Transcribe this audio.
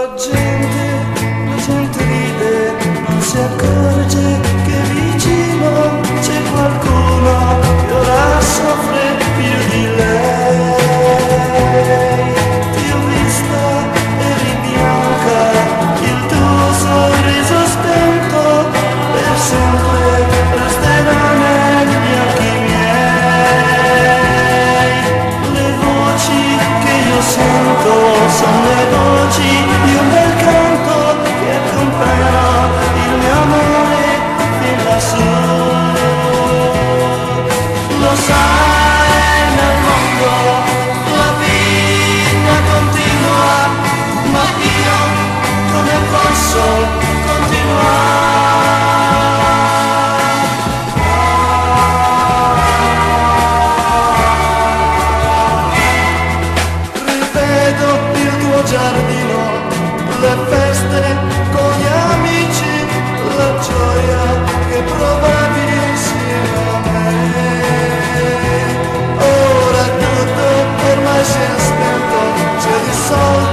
la gente ride, non si accorge che vicino c'è qualcuno che ora soffre più di lei. Ti ho vista, eri bianca, il tuo sorriso spento per sempre resterà negli occhi miei. Le voci che io sento sono le voci di un bel canto che accompagnano il mio amore fin lassù. Lo sai, nel mondo la vita continua, ma io come posso continuare? Rivedo il tuo giardino, le feste con gli amici, la gioia che provavi insieme a me. Ora tutto ormai si è spento, c'è il sole